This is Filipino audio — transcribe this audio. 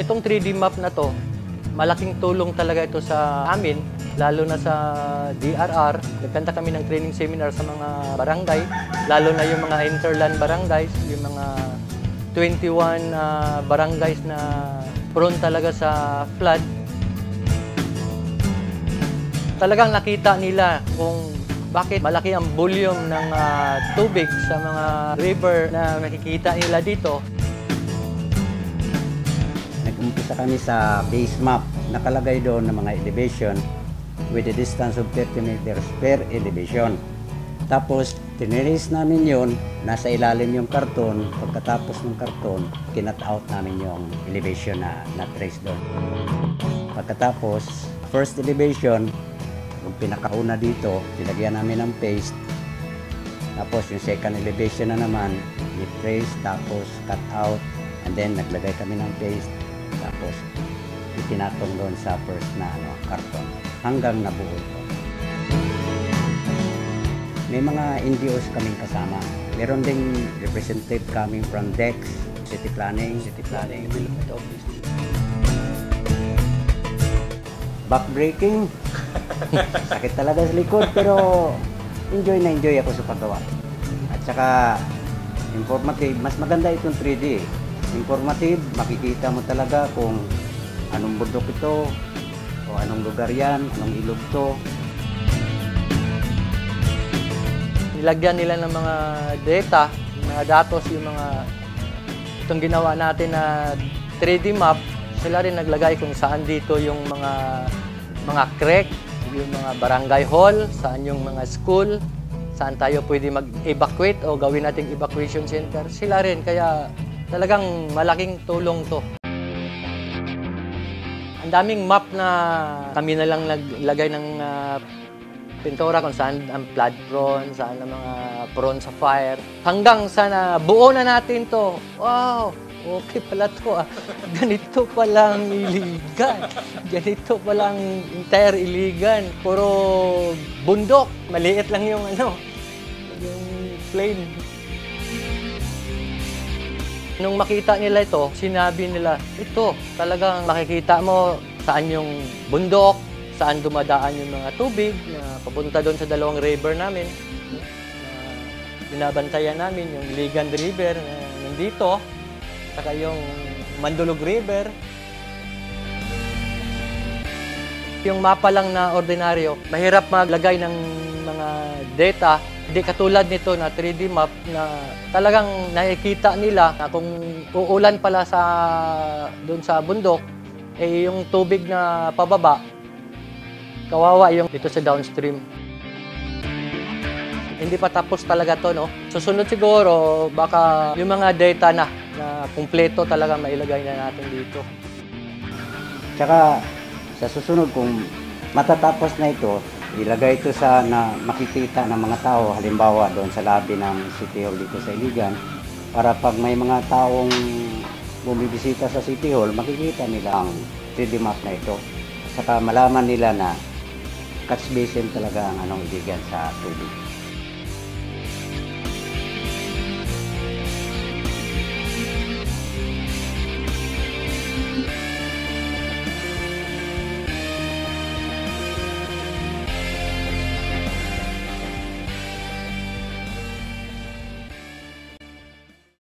Itong 3D map na to, malaking tulong talaga ito sa amin, lalo na sa DRR. Nagkanta kami ng training seminar sa mga barangay, lalo na yung mga hinterland barangays, yung mga 21 barangays na prone talaga sa flood. Talagang nakita nila kung bakit malaki ang volume ng tubig sa mga river na nakikita nila dito. Nag-umpisa kami sa base map. Nakalagay doon ng mga elevation with a distance of 30 meters per elevation. Tapos, tinirace namin yon, nasa ilalim yung karton. Pagkatapos ng karton, kinat out namin yung elevation na na-trace doon. Pagkatapos, first elevation, yung pinakauna dito, nilagyan namin ng paste. Tapos yung second elevation na naman, i-trace, tapos cut out, and then naglagay kami ng paste. Tapos itinatong doon sa first na karton hanggang nabuo ito. May mga NGOs kaming kasama. Meron ding representative coming from DEX, City Planning, Development Office. Backbreaking. Sakit talaga sa likod, pero enjoy na enjoy ako sa paggawa. At saka informative, mas maganda itong 3D. Informative, makikita mo talaga kung anong bundok ito, o anong lugar yan, anong ilog to. Nilagyan nila ng mga data, mga datos, yung mga itong ginawa natin na 3D map, sila rin naglagay kung saan dito yung mga creek, yung mga barangay hall, saan yung mga school, saan tayo pwede mag-evacuate o gawin nating evacuation center. Sila rin, kaya talagang malaking tulong to. Ang daming map na kami na lang naglagay ng pintura kung saan ang flood prone, saan ang mga prone sa fire. Hanggang sana buo na natin to. Wow! Okay pala to ah. Ganito palang iligan. Ganito palang entire iligan. Puro bundok. Maliit lang yung yung plain. Nung makita nila ito, sinabi nila, ito talagang makikita mo saan yung bundok, saan dumadaan yung mga tubig na papunta doon sa dalawang river namin. Binabantayan namin yung Ligan River na nandito. Saka yung Mandulog River. Yung mapa lang na ordinaryo, mahirap maglagay ng mga data. Hindi katulad nito na 3D map na talagang nakikita nila na kung uulan pala doon sa bundok, eh yung tubig na pababa, kawawa yung dito sa downstream. Hindi pa tapos talaga to, no? Susunod siguro, baka yung mga data na kumpleto talaga mailagay na natin dito. Tsaka sa susunod, kung matatapos na ito, ilagay ito sa na makikita ng mga tao, halimbawa doon sa lobby ng City Hall dito sa Iligan, para pag may mga taong bumibisita sa City Hall, makikita nila ang 3D map na ito. Saka malaman nila na catch basin talaga ang Iligan sa tubig.